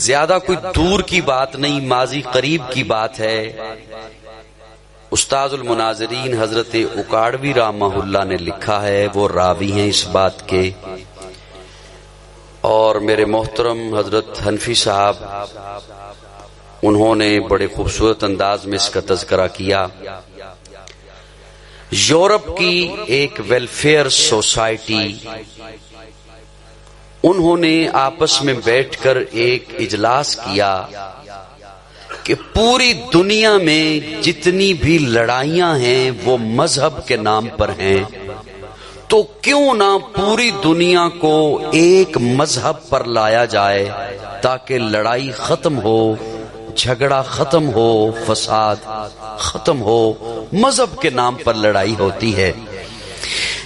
زیادہ کوئی دور کی بات نہیں، ماضی قریب کی بات ہے۔ استاذ المناظرین حضرت اکاڑوی رحمہ اللہ نے لکھا ہے، وہ راوی ہیں اس بات کے، اور میرے محترم حضرت حنفی صاحب انہوں نے بڑے خوبصورت انداز میں اس کا تذکرہ کیا۔ یورپ کی ایک ویلفیئر سوسائٹی، انہوں نے آپس میں بیٹھ کر ایک اجلاس کیا کہ پوری دنیا میں جتنی بھی لڑائیاں ہیں وہ مذہب کے نام پر ہیں، تو کیوں نہ پوری دنیا کو ایک مذہب پر لایا جائے تاکہ لڑائی ختم ہو، جھگڑا ختم ہو، فساد ختم ہو۔ مذہب کے نام پر لڑائی ہوتی ہے۔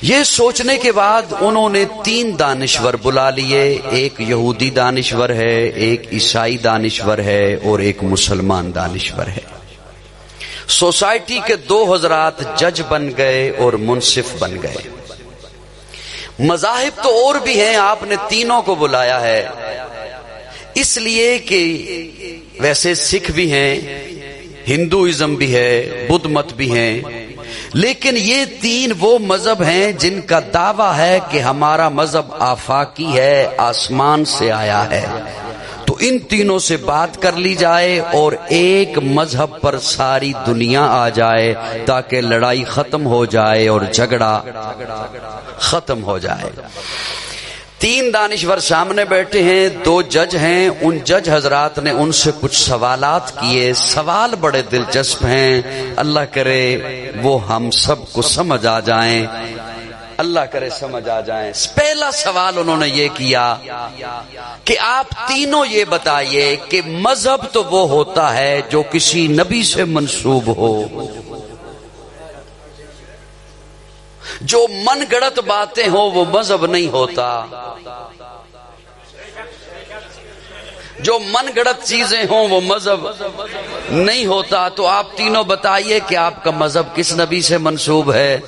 یہ سوچنے کے بعد انہوں نے 3 دانشور بلا لیے، ایک یہودی دانشور ہے، ایک عیسائی دانشور ہے اور ایک مسلمان دانشور ہے۔ سوسائٹی کے 2 حضرات جج بن گئے اور منصف بن گئے۔ مذاہب تو اور بھی ہیں، آپ نے تینوں کو بلایا ہے اس لیے کہ ویسے سکھ بھی ہیں، ہندوازم بھی ہے، بدھ مت بھی ہیں، لیکن یہ 3 وہ مذہب ہیں جن کا دعویٰ ہے کہ ہمارا مذہب آفاقی ہے، آسمان سے آیا ہے۔ تو ان تینوں سے بات کر لی جائے اور ایک مذہب پر ساری دنیا آ جائے تاکہ لڑائی ختم ہو جائے اور جھگڑا ختم ہو جائے۔ 3 دانشور سامنے بیٹھے ہیں، 2 جج ہیں، ان جج حضرات نے ان سے کچھ سوالات کیے۔ سوال بڑے دلچسپ ہیں، اللہ کرے وہ ہم سب کو سمجھ آ جائیں، اللہ کرے سمجھ آ جائیں۔ پہلا سوال انہوں نے یہ کیا کہ آپ تینوں یہ بتائیے کہ مذہب تو وہ ہوتا ہے جو کسی نبی سے منسوب ہو، جو من گڑت باتیں ہوں وہ مذہب نہیں ہوتا، جو من گڑت چیزیں ہوں وہ مذہب نہیں ہوتا۔ تو آپ تینوں بتائیے کہ آپ کا مذہب کس نبی سے منسوب ہے؟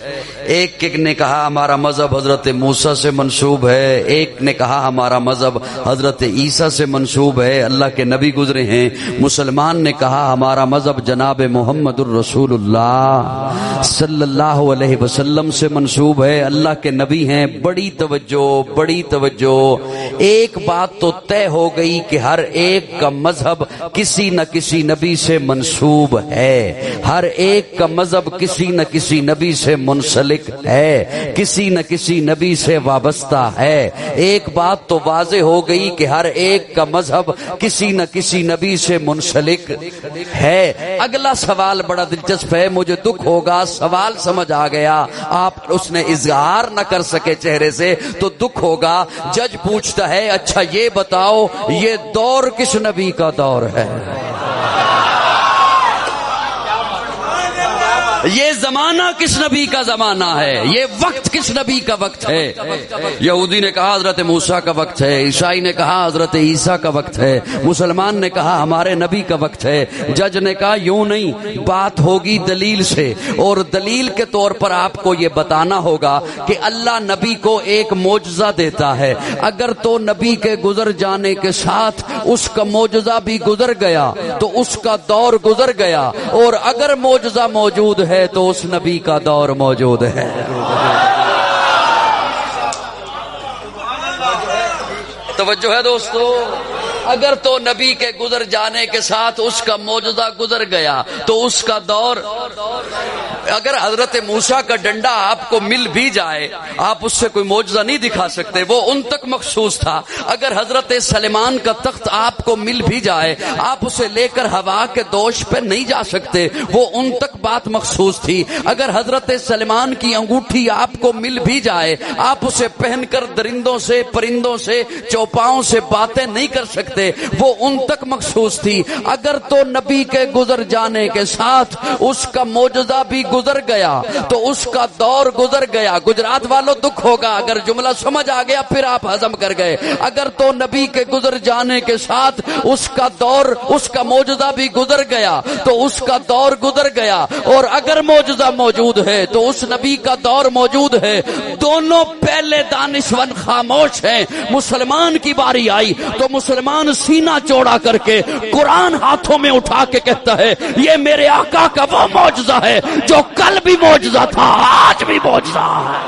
ایک نے کہا ہمارا مذہب حضرت موسیٰ سے منسوب ہے، ایک نے کہا ہمارا مذہب حضرت عیسیٰ سے منسوب ہے، اللہ کے نبی گزرے ہیں۔ مسلمان نے کہا ہمارا مذہب جناب محمد الرسول اللہ صلی اللہ علیہ وسلم سے منسوب ہے، اللہ کے نبی ہیں۔ بڑی توجہ، بڑی توجہ۔ ایک بات تو طے ہو گئی کہ ہر ایک کا مذہب کسی نہ کسی نبی سے منسوب ہے، ہر ایک کا مذہب کسی نہ کسی نبی سے منسلک ہے، کسی نہ کسی نبی سے وابستہ ہے۔ ایک بات تو واضح ہو گئی کہ ہر ایک کا مذہب کسی نہ کسی نبی سے منسلک ہے۔ اگلا سوال بڑا دلچسپ ہے، مجھے دکھ ہوگا سوال سمجھ آ گیا، آپ اس نے اظہار نہ کر سکے چہرے سے تو دکھ ہوگا۔ جج پوچھتا ہے اچھا یہ بتاؤ یہ دور کس نبی کا دور ہے؟ یہ زمانہ کس نبی کا زمانہ ہے؟ یہ وقت کس نبی کا وقت ہے؟ یہودی نے کہا حضرت موسیٰ کا وقت ہے، عیسائی نے کہا حضرت عیسیٰ کا وقت ہے، مسلمان نے کہا ہمارے نبی کا وقت ہے۔ جج نے کہا یوں نہیں، بات ہوگی دلیل سے، اور دلیل کے طور پر آپ کو یہ بتانا ہوگا کہ اللہ نبی کو ایک معجزہ دیتا ہے، اگر تو نبی کے گزر جانے کے ساتھ اس کا معجزہ بھی گزر گیا تو اس کا دور گزر گیا، اور اگر معجزہ موجود ہے تو اس نبی کا دور موجود ہے۔ توجہ ہے دوستو، اگر تو نبی کے گزر جانے کے ساتھ اس کا معجزہ گزر گیا تو اس کا دور، اگر حضرت موسیٰ کا ڈنڈا آپ کو مل بھی جائے آپ اس سے کوئی معجزہ نہیں دکھا سکتے، وہ ان تک مخصوص تھا۔ اگر حضرت سلیمان کا تخت آپ کو مل بھی جائے آپ اسے لے کر ہوا کے دوش پہ نہیں جا سکتے، وہ ان تک بات مخصوص تھی۔ اگر حضرت سلیمان کی انگوٹھی آپ کو مل بھی جائے آپ اسے پہن کر درندوں سے، پرندوں سے، چوپاؤں سے باتیں نہیں کر سکتے، وہ ان تک مخصوص تھی۔ اگر تو نبی کے گزر جانے کے ساتھ اس کا معجزہ بھی گزر گیا تو اس کا دور گزر گیا۔ گجرات والوں دکھ ہوگا اگر جملہ سمجھ آ گیا پھر آپ ہضم کر گئے۔ اگر تو نبی کے گزر جانے کے ساتھ اس کا دور، اس کا معجزہ بھی گزر گیا تو اس کا دور گزر گیا، اور اگر معجزہ موجود ہے تو اس نبی کا دور موجود ہے۔ دونوں پہلے دانشور خاموش ہیں۔ مسلمان کی باری آئی تو مسلمان مسلمان سینہ چوڑا کر کے قرآن ہاتھوں میں اٹھا کے کہتا ہے یہ میرے آقا کا وہ معجزہ ہے جو کل بھی معجزہ تھا آج بھی معجزہ ہے.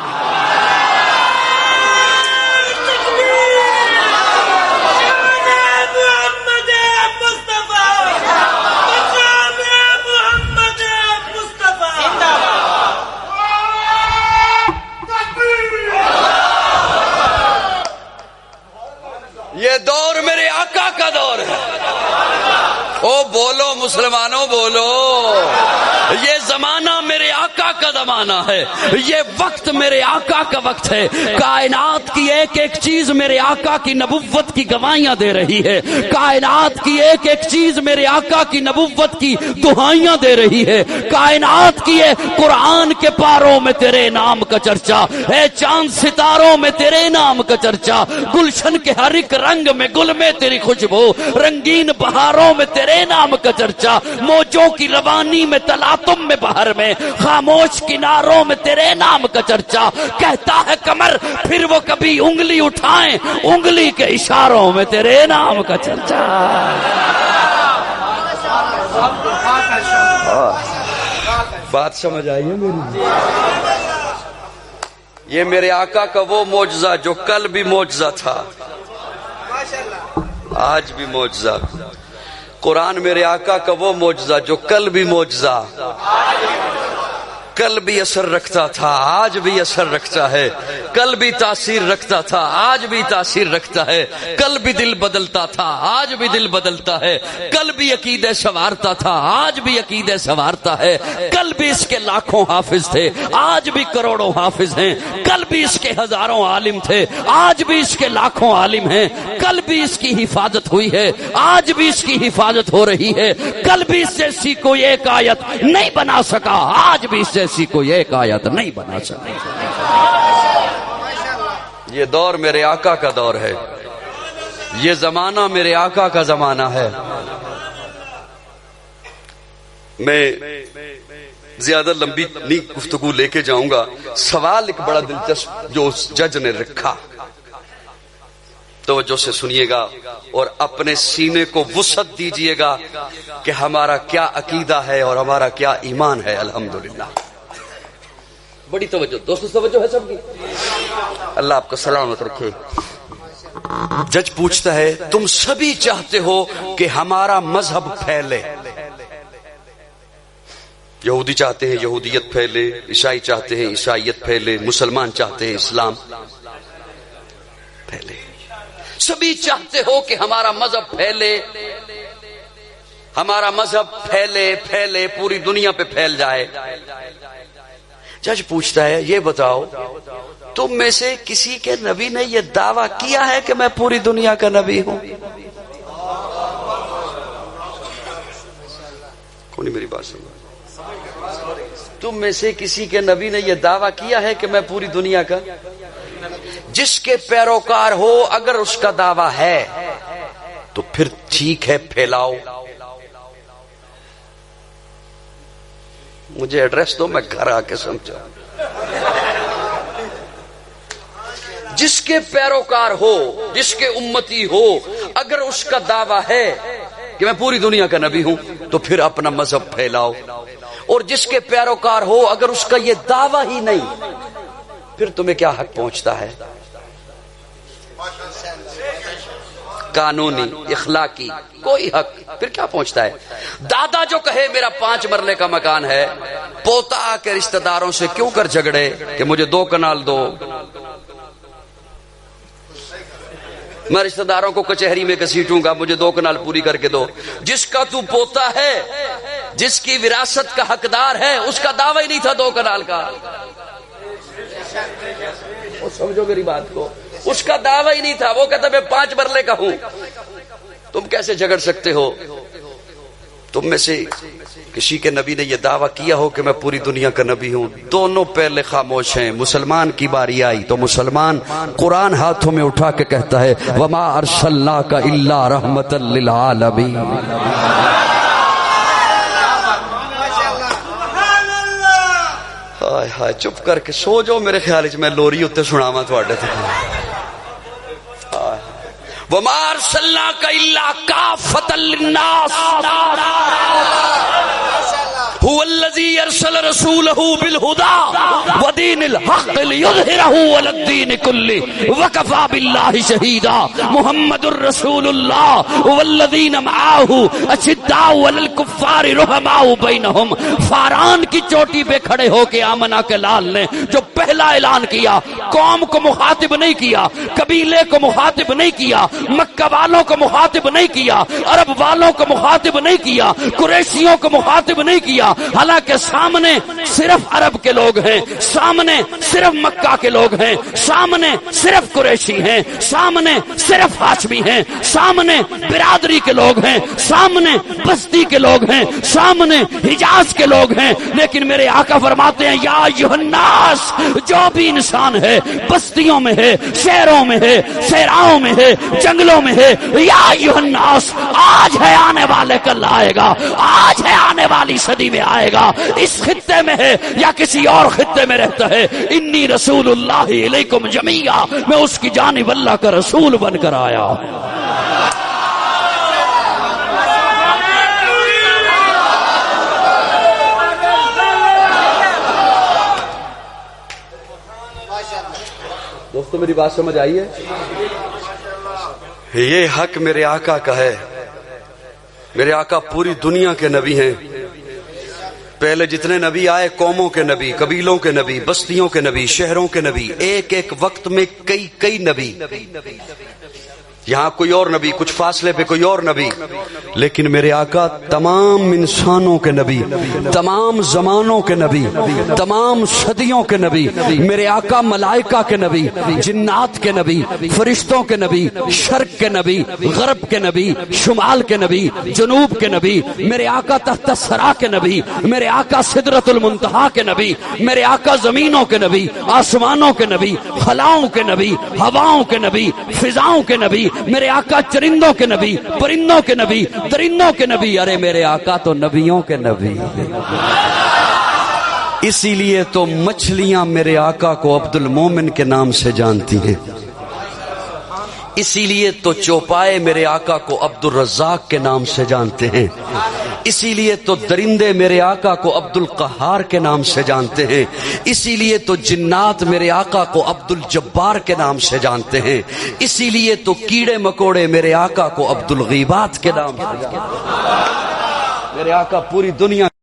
یہ دور میرے آقا کا دور ہے. او بولو مسلمانوں بولو. یہ زمانہ میرے آقا کا زمانہ ہے. یہ وقت میرے آقا کا وقت ہے. کائنات کی ایک ایک چیز میرے آقا کی نبوت کی گواہیاں دے رہی ہے. کائنات کی ایک ایک چیز میرے آقا کی نبوت کی دہائیاں دے رہی ہے. کائنات کی قرآن کے پاروں میں تیرے نام کا چرچا ہے. چاند ستاروں میں تیرے نام کا چرچا. گلشن کے ہر ایک رنگ میں گل میں تیری خوشبو. رنگین بہاروں میں تیرے نام کا چرچا. موجوں کی روانی میں تلاطم میں بہر میں خاموش کناروں میں تیرے نام کا چرچا. کہتا ہے قمر پھر وہ کبھی انگلی اٹھائیں انگلی کے اشاروں میں تیرے نام کا چرچا. بات سمجھ آئی ہے میری؟ یہ میرے آقا کا وہ معجزہ جو کل بھی معجزہ تھا آج بھی معجزہ. قرآن میرے آقا کا وہ معجزہ جو کل بھی معجزہ کل بھی اثر رکھتا تھا آج بھی اثر رکھتا ہے. کل بھی تاثیر رکھتا تھا آج بھی تاثیر رکھتا ہے. کل بھی دل بدلتا تھا آج بھی دل بدلتا ہے. کل بھی عقیدے سنوارتا تھا آج بھی عقیدے سنوارتا ہے. کل بھی اس کے لاکھوں حافظ تھے آج بھی کروڑوں حافظ ہیں. کل بھی اس کے ہزاروں عالم تھے آج بھی اس کے لاکھوں عالم ہیں. کل بھی اس کی حفاظت ہوئی ہے آج بھی اس کی حفاظت ہو رہی ہے. کل بھی اس جیسی کوئی ایک آیت نہیں بنا سکا آج بھی اس جیسی کوئی ایک آیت نہیں بنا سکا. یہ دور میرے آقا کا دور ہے. یہ زمانہ میرے آقا کا زمانہ ہے. میں زیادہ لمبی نہیں گفتگو لے کے جاؤں گا. سوال ایک بڑا دلچسپ جو اس جج نے رکھا توجہ سے سنیے گا اور اپنے سینے کو وسعت دیجئے گا کہ ہمارا کیا عقیدہ ہے اور ہمارا کیا ایمان ہے. الحمدللہ بڑی توجہ دوستو توجہ ہے سب کی. اللہ آپ کو سلامت رکھے. جج پوچھتا ہے تم سبھی چاہتے ہو کہ ہمارا مذہب پھیلے. یہودی چاہتے ہیں یہودیت پھیلے, عیسائی چاہتے ہیں عیسائیت پھیلے, مسلمان چاہتے ہیں اسلام پھیلے. سبھی چاہتے ہو کہ ہمارا مذہب پھیلے, ہمارا مذہب پھیلے پھیلے پوری دنیا پہ پھیل جائے. جج پوچھتا ہے یہ بتاؤ تم میں سے کسی کے نبی نے یہ دعویٰ کیا ہے کہ میں پوری دنیا کا نبی ہوں؟ کون میری بات سن؟ تم میں سے کسی کے نبی نے یہ دعویٰ کیا ہے کہ میں پوری دنیا کا؟ جس کے پیروکار ہو اگر اس کا دعویٰ ہے تو پھر ٹھیک ہے پھیلاؤ. مجھے ایڈریس دو میں گھر آ کے سمجھا. جس کے پیروکار ہو جس کے امتی ہو اگر اس کا دعویٰ ہے کہ میں پوری دنیا کا نبی ہوں تو پھر اپنا مذہب پھیلاؤ. اور جس کے پیروکار ہو اگر اس کا یہ دعویٰ ہی نہیں پھر تمہیں کیا حق پہنچتا ہے؟ قانونی اخلاقی کوئی حق پھر کیا پہنچتا ہے؟ دادا جو کہے میرا 5 مرلے کا مکان ہے, پوتا آ کے رشتہ داروں سے کیوں کر جھگڑے کہ مجھے 2 کنال دو. میں رشتہ داروں کو کچہری میں گھسیٹوں گا مجھے 2 کنال پوری کر کے دو. جس کا تو پوتا ہے جس کی وراثت کا حقدار ہے اس کا دعویٰ ہی نہیں تھا 2 کنال کا. سمجھو میری بات کو, اس کا دعویٰ ہی نہیں تھا. وہ کہتا میں 5 مرلے کا ہوں. تم کیسے جھگڑ سکتے ہو؟ تم میں سے کسی کے نبی نے یہ دعویٰ کیا ہو کہ میں پوری دنیا کا نبی ہوں. دونوں پہلے خاموش ہیں. مسلمان کی باری آئی تو مسلمان قرآن ہاتھوں میں اٹھا کے کہتا ہے وما ارسلناک الا رحمتا للعالمین. ہائے ہائے چپ کر کے سو جاؤ. میرے خیال میں لوری اتنے سناواں تواڈے تے. وما ارسلناک الا کافۃ للناس هو الذی ارسل رسولہ بالہدی ودین الحق لیظہرہ علی الدین کلہ وکفی باللہ شہیدا محمد الرسول اللہ والذین معہ اشداء علی الکفار رحماء بینہم. فاران کی چوٹی پہ کھڑے ہو کے آمنہ کے لال نے جو پہلا اعلان کیا، قوم کو مخاطب نہیں کیا، قبیلے کو مخاطب نہیں کیا، مکہ والوں کو مخاطب نہیں کیا، عرب والوں کو مخاطب نہیں کیا، قریشیوں کو مخاطب نہیں کیا، حالانکہ سامنے صرف عرب کے لوگ ہیں، سامنے صرف مکہ کے لوگ ہیں، سامنے صرف قریشی ہیں، سامنے صرف ہاشمی ہیں، سامنے برادری کے لوگ ہیں، سامنے بستی کے لوگ ہیں، سامنے حجاز کے لوگ ہیں. لیکن میرے آقا فرماتے ہیں یا ایھا الناس، جو بھی انسان ہے، بستیوں میں ہے، شہروں میں ہے، صحراؤں میں ہے، جنگلوں میں ہے، یا ایھا الناس، آج ہے آنے والے کل آئے گا، آج ہے آنے والی صدی میں آئے گا، اس خطے میں ہے یا کسی اور خطے میں رہتا ہے، انی رسول اللہ علیکم جمیعا، میں اس کی جانب اللہ کا رسول بن کر آیا. دوستو میری بات سمجھ آئی ہے؟ یہ حق میرے آقا کا ہے. میرے آقا پوری دنیا کے نبی ہیں. پہلے جتنے نبی آئے قوموں کے نبی، قبیلوں کے نبی، بستیوں کے نبی، شہروں کے نبی، ایک ایک وقت میں کئی نبی. یہاں کوئی اور نبی، کچھ فاصلے پہ کوئی اور نبی، لیکن میرے آقا تمام انسانوں کے نبی، تمام زمانوں کے نبی، تمام صدیوں کے نبی. میرے آقا ملائکہ کے نبی، جنات کے نبی، فرشتوں کے نبی، شرق کے نبی، غرب کے نبی، شمال کے نبی، جنوب کے نبی. میرے آقا تحت الثری کے نبی، میرے آقا سدرۃ المنتہا کے نبی، میرے آقا زمینوں کے نبی، آسمانوں کے نبی، خلاؤں کے نبی، ہواؤں کے نبی، فضاؤں کے نبی. میرے آقا چرندوں کے نبی، پرندوں کے نبی، درندوں کے نبی. ارے میرے آقا تو نبیوں کے نبی. اسی لیے تو مچھلیاں میرے آقا کو عبد المومن کے نام سے جانتی ہیں. اسی لیے تو چوپائے میرے آقا کو عبد الرزاق کے نام سے جانتے ہیں. اسی لیے تو درندے میرے آقا کو عبد القہار کے نام سے جانتے ہیں. اسی لیے تو جنات میرے آقا کو عبد الجبار کے نام سے جانتے ہیں. اسی لیے تو کیڑے مکوڑے میرے آقا کو عبد الغیبات کے نام سے جانتے ہیں. میرے آقا پوری دنیا